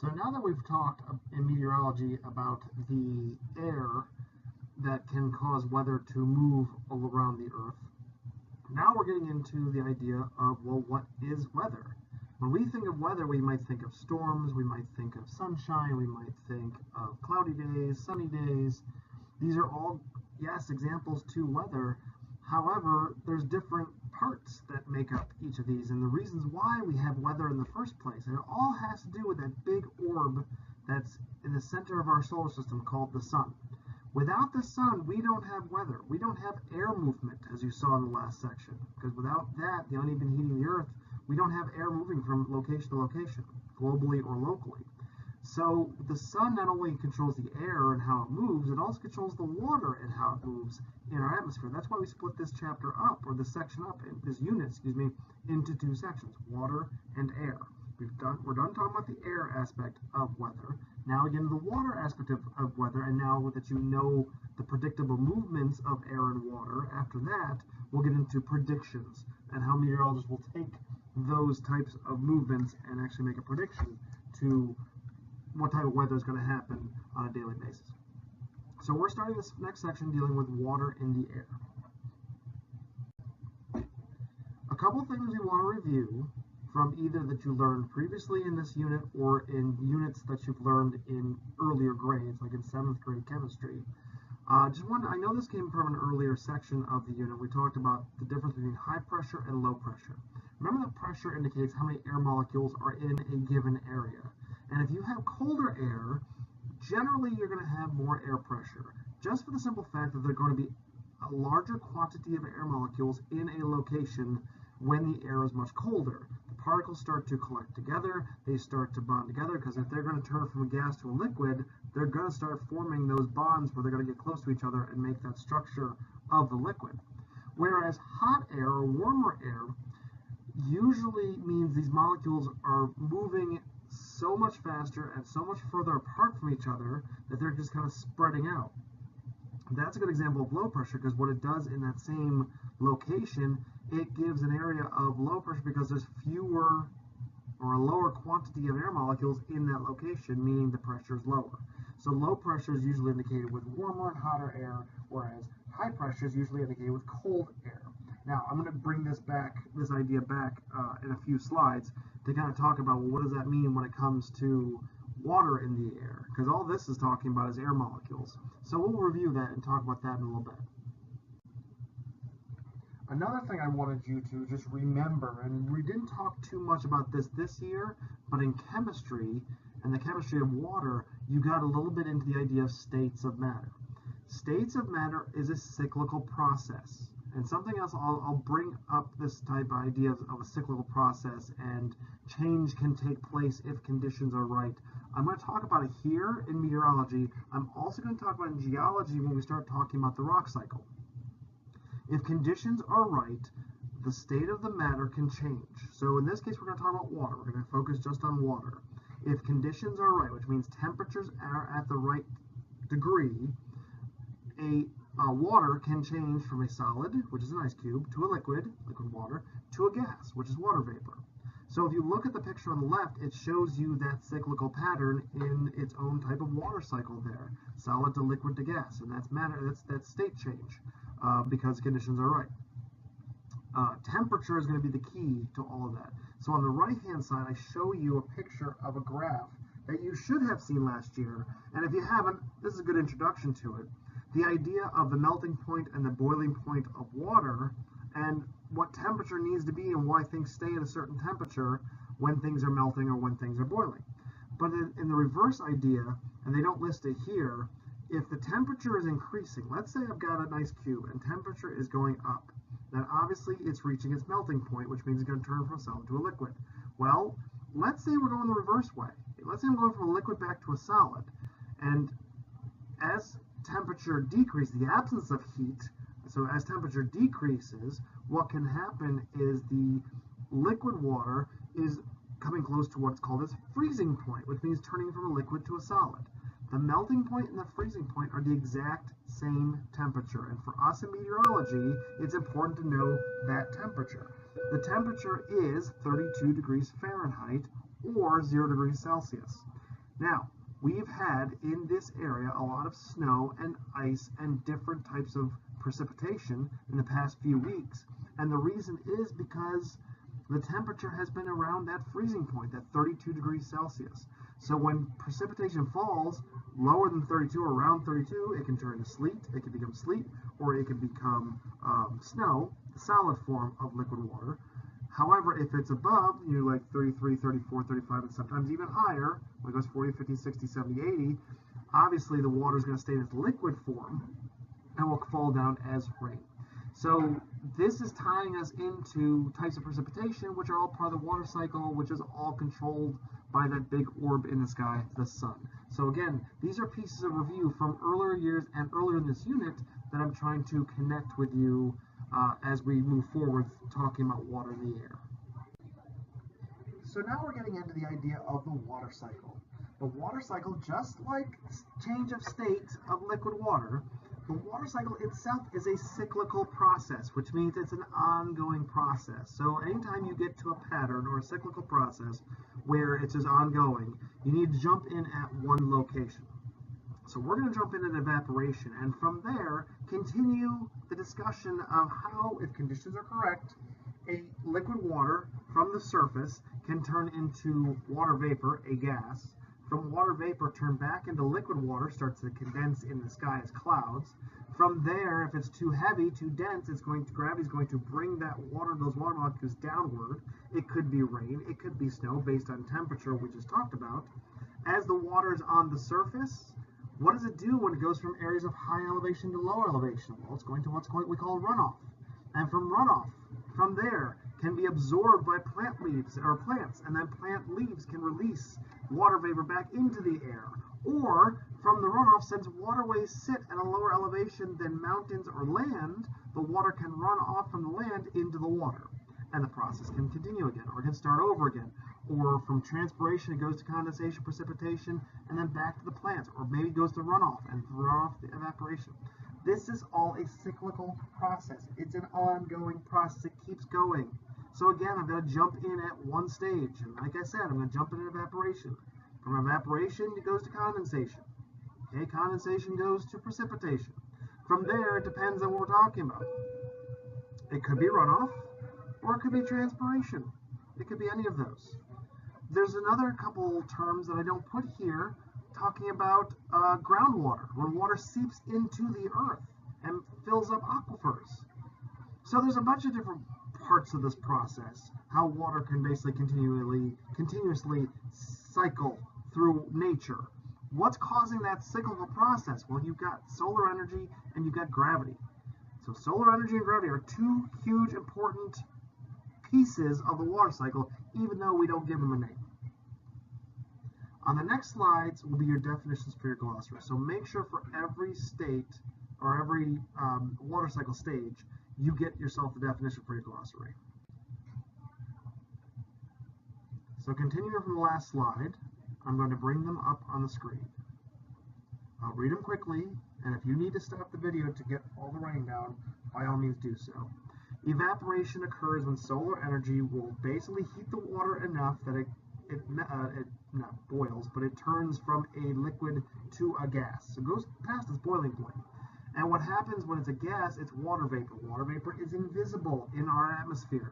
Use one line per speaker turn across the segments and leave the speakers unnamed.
So now that we've talked in meteorology about the air that can cause weather to move all around the Earth, now we're getting into the idea of, well, what is weather? When we think of weather, we might think of storms, we might think of sunshine, we might think of cloudy days, sunny days. These are all, yes, examples to weather. However, there's different parts that make up each of these and the reasons why we have weather in the first place. And it all has to do with that big orb that's in the center of our solar system called the sun. Without the sun, we don't have weather. We don't have air movement, as you saw in the last section. Because without that, the uneven heating of the Earth, we don't have air moving from location to location, globally or locally. So the sun not only controls the air and how it moves, it also controls the water and how it moves in our atmosphere. That's why we split this chapter up, or this section up, this unit, into two sections, water and air. We're done talking about the air aspect of weather. Now again, the water aspect of weather, and now that you know the predictable movements of air and water, after that, we'll get into predictions and how meteorologists will take those types of movements and actually make a prediction to what type of weather is going to happen on a daily basis. So we're starting this next section dealing with water in the air. A couple things we want to review from either that you learned previously in this unit or in units that you've learned in earlier grades, like in 7th grade chemistry. I know this came from an earlier section of the unit. We talked about the difference between high pressure and low pressure. Remember that pressure indicates how many air molecules are in a given area. And if you have colder air, generally you're going to have more air pressure, just for the simple fact that there's going to be a larger quantity of air molecules in a location when the air is much colder. The particles start to collect together, they start to bond together, because if they're going to turn from a gas to a liquid, they're going to start forming those bonds where they're going to get close to each other and make that structure of the liquid. Whereas hot air or warmer air usually means these molecules are moving so much faster and so much further apart from each other that they're just kind of spreading out. That's a good example of low pressure, because what it does in that same location, it gives an area of low pressure because there's fewer or a lower quantity of air molecules in that location, meaning the pressure is lower. So low pressure is usually indicated with warmer and hotter air, whereas high pressure is usually indicated with cold air. Now, I'm going to bring this idea back in a few slides to kind of talk about, well, what does that mean when it comes to water in the air? Because all this is talking about is air molecules. So we'll review that and talk about that in a little bit. Another thing I wanted you to just remember, and we didn't talk too much about this year, but in chemistry and the chemistry of water, you got a little bit into the idea of states of matter. States of matter is a cyclical process. And something else, I'll bring up this type of idea of a cyclical process, and change can take place if conditions are right. I'm going to talk about it here in meteorology. I'm also going to talk about it in geology when we start talking about the rock cycle. If conditions are right, the state of the matter can change. So in this case, we're going to talk about water. We're going to focus just on water. If conditions are right, which means temperatures are at the right degree, water can change from a solid, which is an ice cube, to a liquid water, to a gas, which is water vapor. So if you look at the picture on the left, it shows you that cyclical pattern in its own type of water cycle there, solid to liquid to gas, and that's state change because conditions are right. Temperature is going to be the key to all of that. So on the right-hand side, I show you a picture of a graph that you should have seen last year, and if you haven't, this is a good introduction to it. The idea of the melting point and the boiling point of water, and what temperature needs to be and why things stay at a certain temperature when things are melting or when things are boiling. But in the reverse idea, and they don't list it here, if the temperature is increasing, let's say I've got an ice cube and temperature is going up, then obviously it's reaching its melting point, which means it's going to turn from a solid to a liquid. Well, let's say we're going the reverse way. Let's say I'm going from a liquid back to a solid, and as temperature decreases, the absence of heat, so as temperature decreases, what can happen is the liquid water is coming close to what's called its freezing point, which means turning from a liquid to a solid. The melting point and the freezing point are the exact same temperature, and for us in meteorology, it's important to know that temperature. The temperature is 32 degrees Fahrenheit or 0 degrees Celsius. Now, we've had in this area a lot of snow and ice and different types of precipitation in the past few weeks. And the reason is because the temperature has been around that freezing point, that 32 degrees Celsius. So when precipitation falls lower than 32 or around 32, it can turn to sleet, it can become sleet, or it can become snow, the solid form of liquid water. However, if it's above, like 33, 34, 35, and sometimes even higher, when it goes 40, 50, 60, 70, 80, obviously the water is going to stay in its liquid form and will fall down as rain. So this is tying us into types of precipitation, which are all part of the water cycle, which is all controlled by that big orb in the sky, the sun. So again, these are pieces of review from earlier years and earlier in this unit that I'm trying to connect with you as we move forward talking about water in the air. So now we're getting into the idea of the water cycle. The water cycle, just like change of state of liquid water, the water cycle itself is a cyclical process, which means it's an ongoing process. So anytime you get to a pattern or a cyclical process where it's just ongoing, you need to jump in at one location. So we're going to jump in at evaporation, and from there continue the discussion of how, if conditions are correct, a liquid water from the surface can turn into water vapor, a gas. From water vapor, turn back into liquid water, starts to condense in the sky as clouds. From there, if it's too heavy, too dense, gravity is going to bring that water, those water molecules downward. It could be rain, it could be snow, based on temperature, we just talked about. As the water is on the surface, what does it do when it goes from areas of high elevation to low elevation? Well, it's going to what we call runoff. And from runoff, from there, can be absorbed by plant leaves or plants, and then plant leaves can release water vapor back into the air. Or from the runoff, since waterways sit at a lower elevation than mountains or land, the water can run off from the land into the water. And the process can continue again, or it can start over again. Or from transpiration, it goes to condensation, precipitation, and then back to the plants. Or maybe it goes to runoff, and from runoff to evaporation. This is all a cyclical process. It's an ongoing process. It keeps going. So again, I'm going to jump in at one stage. And like I said, I'm going to jump in at evaporation. From evaporation, it goes to condensation. Okay, condensation goes to precipitation. From there, it depends on what we're talking about. It could be runoff, or it could be transpiration. It could be any of those. There's another couple terms that I don't put here talking about groundwater, when water seeps into the earth and fills up aquifers. So there's a bunch of different parts of this process, how water can basically continuously cycle through nature. What's causing that cyclical process? Well, you've got solar energy and you've got gravity. So solar energy and gravity are two huge important pieces of the water cycle, even though we don't give them a name. On the next slides will be your definitions for your glossary. So make sure for every state or every water cycle stage, you get yourself the definition for your glossary. So continuing from the last slide, I'm going to bring them up on the screen. I'll read them quickly, and if you need to stop the video to get all the writing down, by all means do so. Evaporation occurs when solar energy will basically heat the water enough that it not boils, but it turns from a liquid to a gas. So it goes past its boiling point. And what happens when it's a gas, it's water vapor. Water vapor is invisible in our atmosphere.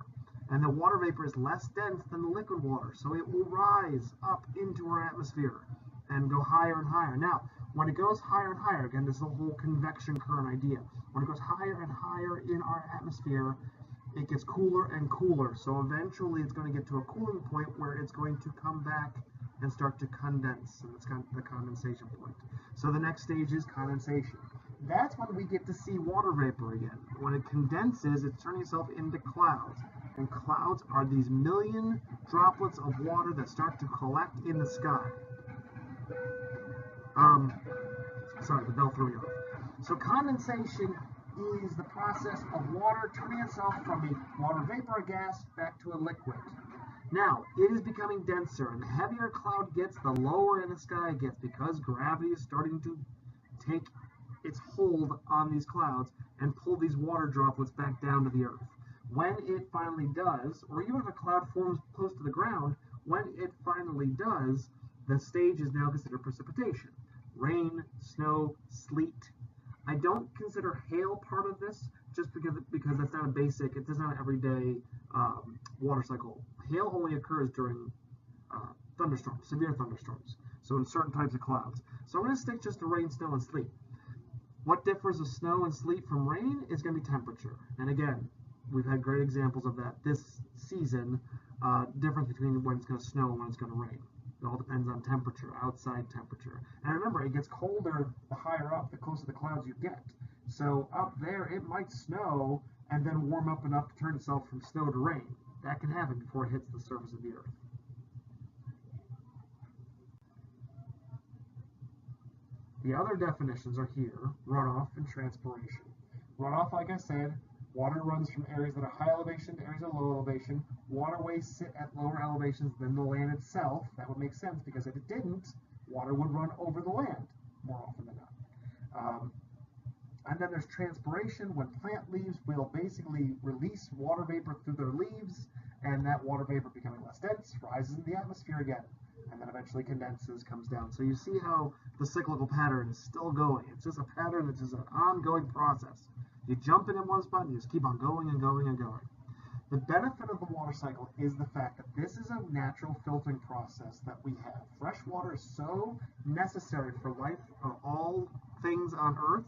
And the water vapor is less dense than the liquid water, so it will rise up into our atmosphere and go higher and higher. Now, when it goes higher and higher, again, this is the whole convection current idea. When it goes higher and higher in our atmosphere, it gets cooler and cooler. So eventually it's going to get to a cooling point where it's going to come back and start to condense. And it's kind of the condensation point. So the next stage is condensation. That's when we get to see water vapor again. When it condenses, it's turning itself into clouds. And clouds are these million droplets of water that start to collect in the sky. Sorry, the bell threw me off. So condensation is the process of water turning itself from a water vapor or gas back to a liquid. Now, it is becoming denser, and the heavier a cloud gets, the lower in the sky it gets, because gravity is starting to take its hold on these clouds and pull these water droplets back down to the earth. When it finally does, or even if a cloud forms close to the ground, when it finally does, The stage is now considered precipitation. Rain, snow, sleet. I don't consider hail part of this just because that's not a basic, it's not an everyday water cycle. Hail only occurs during thunderstorms, severe thunderstorms, so in certain types of clouds. So I'm going to stick just to rain, snow, and sleet. What differs of snow and sleet from rain is going to be temperature. And again, we've had great examples of that this season, difference between when it's going to snow and when it's going to rain. It all depends on temperature, outside temperature. And remember, it gets colder the higher up, the closer the clouds you get. So up there, it might snow and then warm up enough to turn itself from snow to rain. That can happen before it hits the surface of the earth. The other definitions are here, runoff and transpiration. Runoff, like I said, water runs from areas that are high elevation to areas of low elevation. Waterways sit at lower elevations than the land itself. That would make sense because if it didn't, water would run over the land more often than not. And then there's transpiration, when plant leaves will basically release water vapor through their leaves, and that water vapor becoming less dense rises in the atmosphere again, and then eventually condenses, comes down. So you see how the cyclical pattern is still going. It's just a pattern that's just an ongoing process. You jump in one spot and you just keep on going and going and going. The benefit of the water cycle is the fact that this is a natural filtering process that we have. Fresh water is so necessary for life of all things on Earth,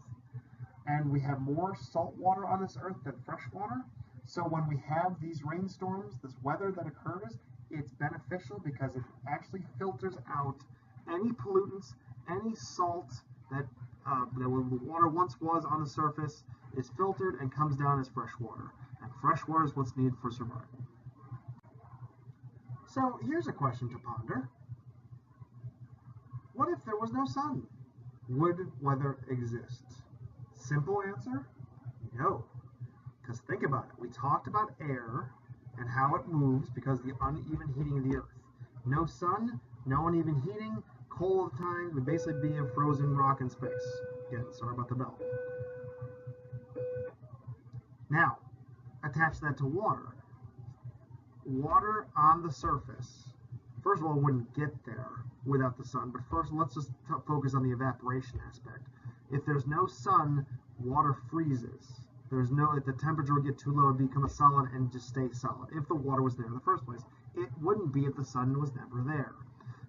and we have more salt water on this Earth than fresh water. So when we have these rainstorms, this weather that occurs, it's beneficial because it actually filters out any pollutants, any salt that the water once was on the surface is filtered and comes down as fresh water. And fresh water is what's needed for survival. So here's a question to ponder. What if there was no sun? Would weather exist? Simple answer, no. Because think about it. We talked about air and how it moves because of the uneven heating of the earth. No sun, no uneven heating, cold all the time, would basically be a frozen rock in space. Again, sorry about the bell. Now, attach that to water. Water on the surface, first of all, wouldn't get there without the sun, but first let's just focus on the evaporation aspect. If there's no sun, water freezes. If the temperature would get too low, it would become a solid and just stay solid. If the water was there in the first place, it wouldn't be if the sun was never there.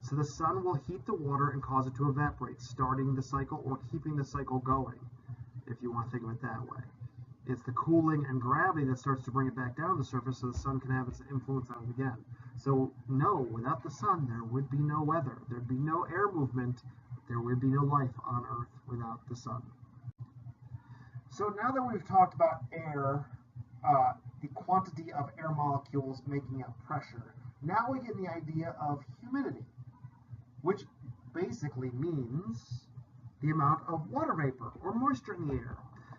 So the sun will heat the water and cause it to evaporate, starting the cycle or keeping the cycle going, if you want to think of it that way. It's the cooling and gravity that starts to bring it back down to the surface so the sun can have its influence on it again. So no, without the sun, there would be no weather. There'd be no air movement. There would be no life on Earth without the sun. So now that we've talked about air, the quantity of air molecules making up pressure, now we get the idea of humidity, which basically means the amount of water vapor or moisture in the air.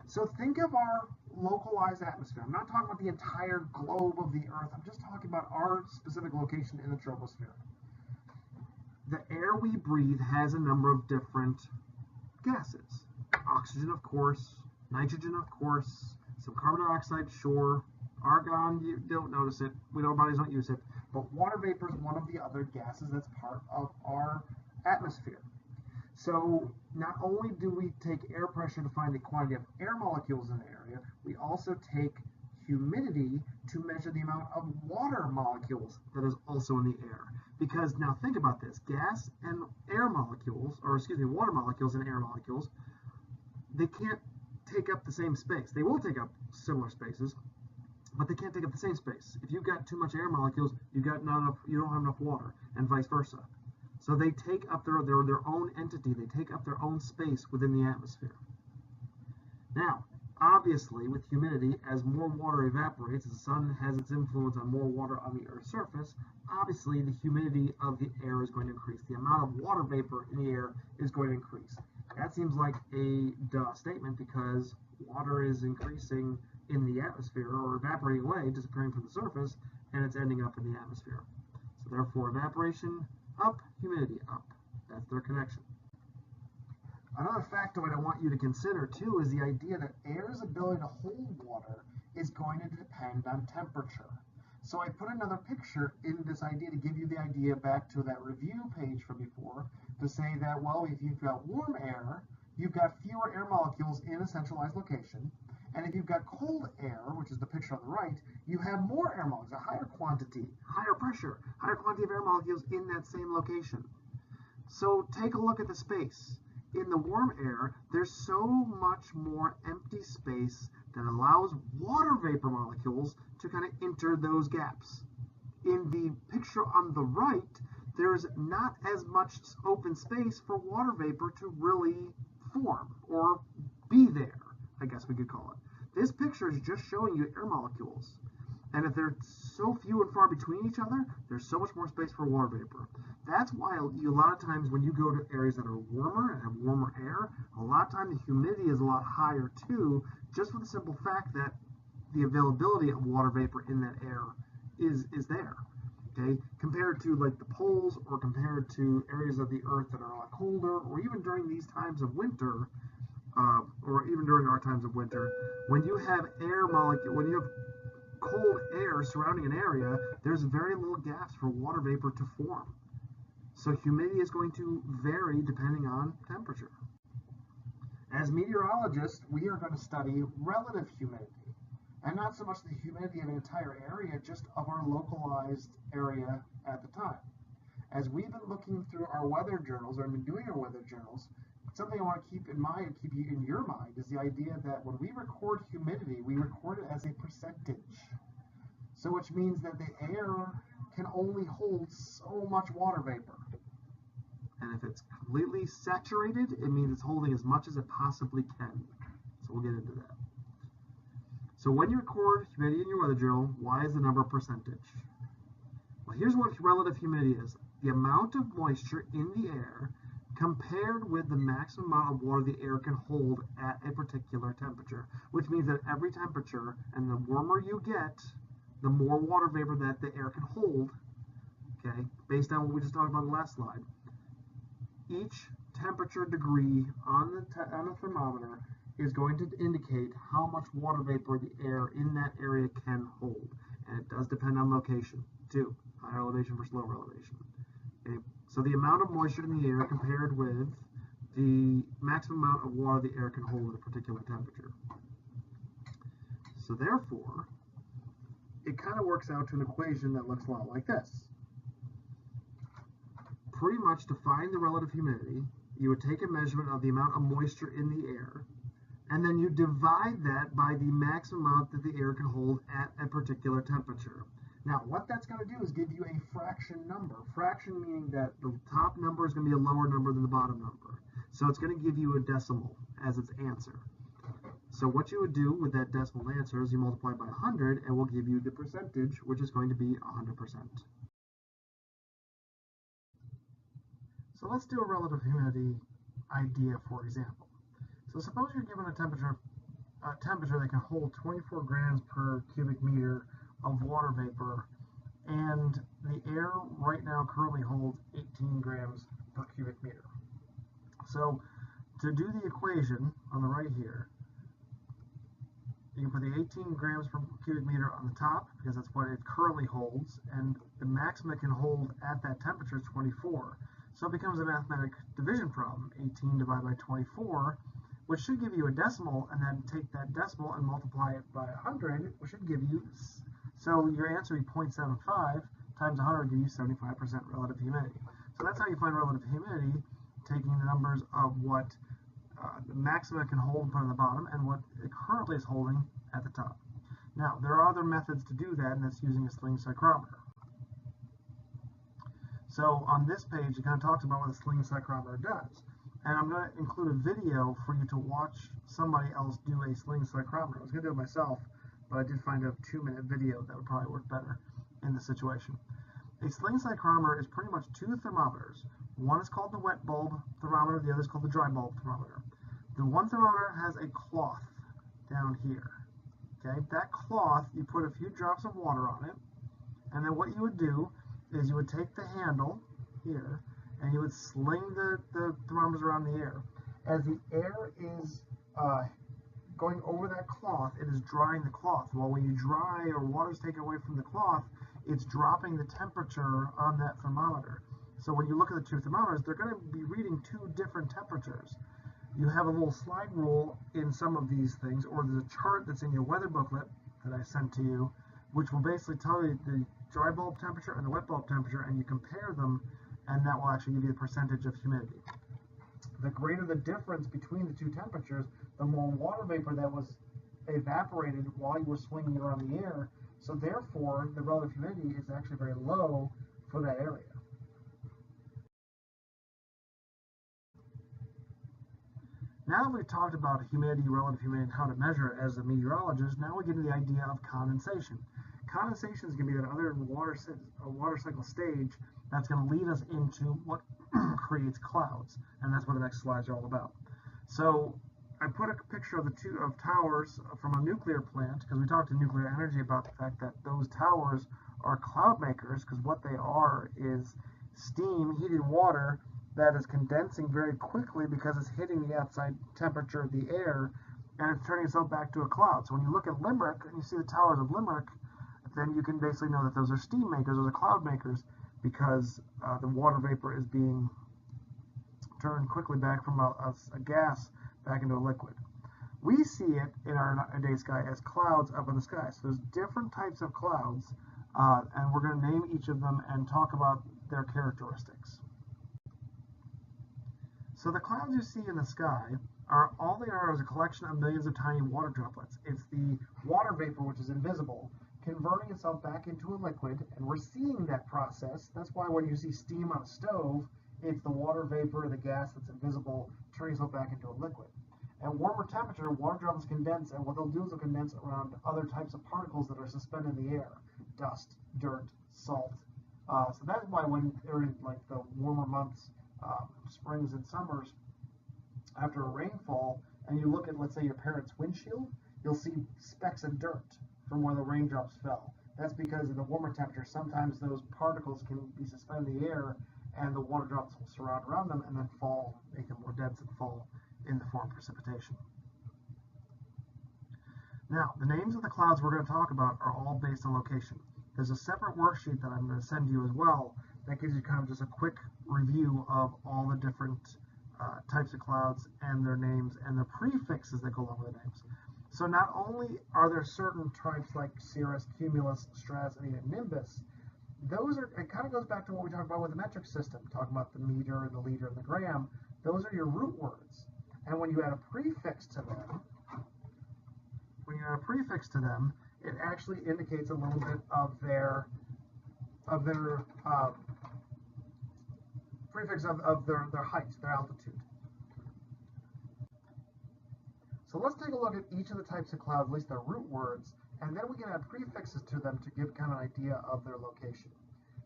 So think of our localized atmosphere. I'm not talking about the entire globe of the Earth. I'm just talking about our specific location in the troposphere. The air we breathe has a number of different gases. Oxygen, of course, nitrogen, of course, some carbon dioxide, sure, argon, you don't notice it, our bodies don't use it, but water vapor is one of the other gases that's part of our atmosphere. So not only do we take air pressure to find the quantity of air molecules in the area, we also take humidity to measure the amount of water molecules that is also in the air. Because now think about this, gas and air molecules, water molecules and air molecules, they can't take up the same space. They will take up similar spaces, but they can't take up the same space. If you've got too much air molecules, you don't have enough water, and vice versa. So they take up their own entity, they take up their own space within the atmosphere. Now, obviously, with humidity, as more water evaporates, as the sun has its influence on more water on the Earth's surface, obviously the humidity of the air is going to increase. The amount of water vapor in the air is going to increase. That seems like a duh statement because water is increasing in the atmosphere or evaporating away, disappearing from the surface, and it's ending up in the atmosphere. So therefore, evaporation up, humidity up. That's their connection. Another factoid I want you to consider too is the idea that air's ability to hold water is going to depend on temperature.
So I put another picture in this idea to give you the idea back to that review page from before to say that, well, if you've got warm air, you've got fewer air molecules in a centralized location. And if you've got cold air, which is the picture on the right, you have more air molecules, a higher quantity,
higher pressure, higher quantity of air molecules in that same location. So take a look at the space. In the warm air, there's so much more empty space that allows water vapor molecules to kind of enter those gaps. In the picture on the right, there's not as much open space for water vapor to really form or be there, I guess we could call it. This picture is just showing you air molecules. And if they're so few and far between each other, there's so much more space for water vapor. That's why a lot of times when you go to areas that are warmer and have warmer air, a lot of times the humidity is a lot higher too, just for the simple fact that the availability of water vapor in that air is there. Okay, compared to like the poles or compared to areas of the earth that are a lot colder, or even during these times of winter, or even during our times of winter, when you have when you have cold air surrounding an area, there's very little gaps for water vapor to form. So humidity is going to vary depending on temperature.
As meteorologists, we are going to study relative humidity, and not so much the humidity of an entire area, just of our localized area at the time. As we've been looking through our weather journals, or been doing our weather journals, something I want to keep in mind, keep you in your mind, is the idea that when we record humidity, we record it as a percentage. So which means that the air can only hold so much water vapor.
And if it's completely saturated, it means it's holding as much as it possibly can. So we'll get into that. So when you record humidity in your weather journal, why is the number percentage? Well, here's what relative humidity is. The amount of moisture in the air compared with the maximum amount of water the air can hold at a particular temperature, which means that every temperature, and the warmer you get, the more water vapor that the air can hold, okay, based on what we just talked about in the last slide. Each temperature degree on the thermometer is going to indicate how much water vapor the air in that area can hold. And it does depend on location, too. Higher elevation versus lower elevation. Okay? So the amount of moisture in the air compared with the maximum amount of water the air can hold at a particular temperature. So therefore, it kind of works out to an equation that looks a lot like this. Pretty much to find the relative humidity, you would take a measurement of the amount of moisture in the air, and then you divide that by the maximum amount that the air can hold at a particular temperature. Now, what that's going to do is give you a fraction number. Fraction meaning that the top number is going to be a lower number than the bottom number. So it's going to give you a decimal as its answer. So what you would do with that decimal answer is you multiply by 100, and we'll give you the percentage, which is going to be 100%. So let's do a relative humidity idea, for example. So suppose you're given a temperature that can hold 24 grams per cubic meter of water vapor, and the air right now currently holds 18 grams per cubic meter. So to do the equation on the right here, you can put the 18 grams per cubic meter on the top because that's what it currently holds, and the maximum it can hold at that temperature is 24. So it becomes a mathematic division problem. 18 divided by 24, which should give you a decimal, and then take that decimal and multiply it by 100, which should give you, so your answer would be 0.75 times 100 gives you 75% relative humidity. So that's how you find relative humidity, taking the numbers of what the maximum it can hold put on the bottom and what it currently is holding at the top. Now, there are other methods to do that, and that's using a sling psychrometer. So on this page, it kind of talks about what a sling psychrometer does. And I'm going to include a video for you to watch somebody else do a sling psychrometer. I was going to do it myself, but I did find a 2-minute video that would probably work better in this situation. A sling psychrometer is pretty much two thermometers. One is called the wet bulb thermometer, the other is called the dry bulb thermometer. The one thermometer has a cloth down here. Okay, that cloth, you put a few drops of water on it, and then what you would do is you would take the handle here, and you would sling the thermometers around the air. As the air is going over that cloth, it is drying the cloth. Well, when you dry or water is taken away from the cloth, it's dropping the temperature on that thermometer. So when you look at the two thermometers, they're going to be reading two different temperatures. You have a little slide rule in some of these things, or there's a chart that's in your weather booklet that I sent to you, which will basically tell you the dry bulb temperature and the wet bulb temperature, and you compare them, and that will actually give you the percentage of humidity. The greater the difference between the two temperatures, the more water vapor that was evaporated while you were swinging around the air. So therefore, the relative humidity is actually very low for that area. Now that we've talked about humidity, relative humidity, and how to measure it as a meteorologist, now we get to the idea of condensation. Condensation is going to be that other water cycle stage that's going to lead us into what creates clouds, and that's what the next slides are all about. So I put a picture of the two towers from a nuclear plant, because we talked to nuclear energy about the fact that those towers are cloud makers, because what they are is steam, heated water that is condensing very quickly because it's hitting the outside temperature of the air, and it's turning itself back to a cloud. So when you look at Limerick and you see the towers of Limerick, then you can basically know that those are steam makers, those are cloud makers, because the water vapor is being turned quickly back from a gas back into a liquid. We see it in our day sky as clouds up in the sky. So there's different types of clouds, and we're going to name each of them and talk about their characteristics. So the clouds you see in the sky are all they are is a collection of millions of tiny water droplets. It's the water vapor, which is invisible, converting itself back into a liquid, and we're seeing that process. That's why when you see steam on a stove, it's the water vapor, the gas that's invisible, turning itself back into a liquid. At warmer temperature, water droplets condense, and what they'll do is they'll condense around other types of particles that are suspended in the air: dust, dirt, salt. So that's why when during like the warmer months, springs and summers, after a rainfall, and you look at, let's say, your parents' windshield, you'll see specks of dirt from where the raindrops fell. That's because in the warmer temperature, sometimes those particles can be suspended in the air, and the water drops will surround around them and then fall, make them more dense and fall in the form of precipitation. Now, the names of the clouds we're going to talk about are all based on location. There's a separate worksheet that I'm going to send you as well that gives you kind of just a quick review of all the different types of clouds and their names and the prefixes that go along with the names. So not only are there certain types like cirrus, cumulus, stratus, and even nimbus, those are, it kind of goes back to what we talked about with the metric system, talking about the meter and the liter and the gram. Those are your root words. And when you add a prefix to them, it actually indicates a little bit of their prefix of their height, their altitude. So let's take a look at each of the types of clouds, at least their root words, and then we can add prefixes to them to give kind of an idea of their location.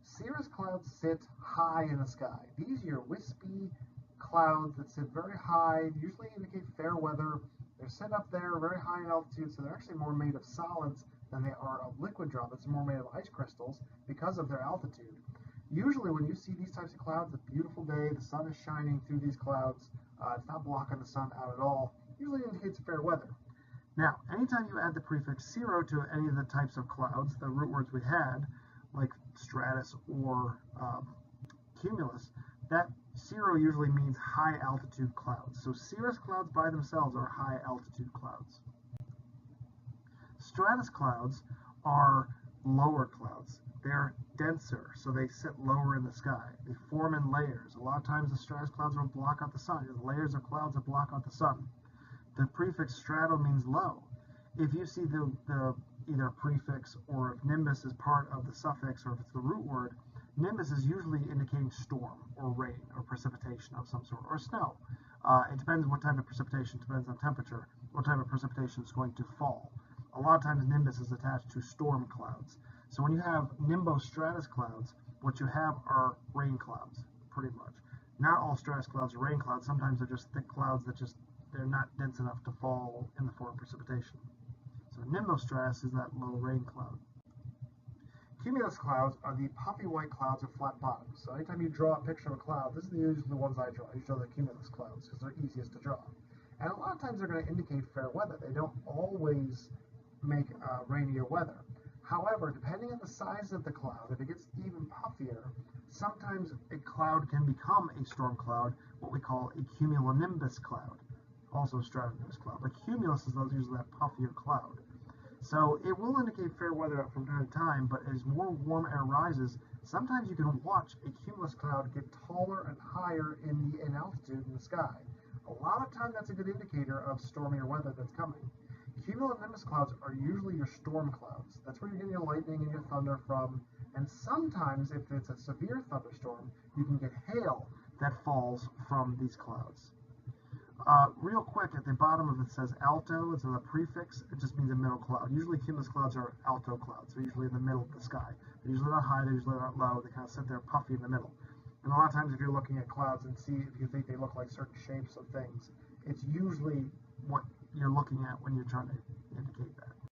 Cirrus clouds sit high in the sky. These are your wispy clouds that sit very high, usually indicate fair weather. They're set up there very high in altitude, so they're actually more made of solids than they are of liquid droplets, more made of ice crystals because of their altitude. Usually when you see these types of clouds, a beautiful day, the sun is shining through these clouds, it's not blocking the sun out at all, usually indicates fair weather. Now, anytime you add the prefix cirro to any of the types of clouds, the root words we had, like stratus or cumulus, that cirro usually means high altitude clouds. So cirrus clouds by themselves are high altitude clouds. Stratus clouds are lower clouds. They're denser, so they sit lower in the sky. They form in layers. A lot of times the stratus clouds will block out the sun. There's layers of clouds that block out the sun. The prefix strato means low. If you see the either prefix or if nimbus is part of the suffix or if it's the root word, nimbus is usually indicating storm or rain or precipitation of some sort, or snow. It depends what type of precipitation, depends on temperature, what type of precipitation is going to fall. A lot of times nimbus is attached to storm clouds. So when you have nimbostratus clouds, what you have are rain clouds, pretty much. Not all stratus clouds are rain clouds. Sometimes they're just thick clouds that they're not dense enough to fall in the form of precipitation. So nimbostratus is that low rain cloud. Cumulus clouds are the puffy white clouds with flat bottoms. So anytime you draw a picture of a cloud, this is usually the ones I draw. You draw the cumulus clouds because they're easiest to draw.
And a lot of times they're going to indicate fair weather. They don't always make rainier weather. However, depending on the size of the cloud, if it gets even puffier, sometimes a cloud can become a storm cloud, what we call a cumulonimbus cloud, also a stratonimbus cloud. But cumulus is usually that puffier cloud. So it will indicate fair weather from time to time, but as more warm air rises, sometimes you can watch a cumulus cloud get taller and higher in altitude in the sky. A lot of time that's a good indicator of stormier weather that's coming. Cumulonimbus clouds are usually your storm clouds. That's where you're getting your lightning and your thunder from. And sometimes, if it's a severe thunderstorm, you can get hail that falls from these clouds. Real quick, at the bottom of it says alto. It's a prefix. It just means a middle cloud. Usually cumulus clouds are alto clouds. They're usually in the middle of the sky. They're usually not high. They're usually not low. They kind of sit there puffy in the middle. And a lot of times if you're looking at clouds and see if you think they look like certain shapes of things, it's usually what you're looking at when you're trying to indicate that.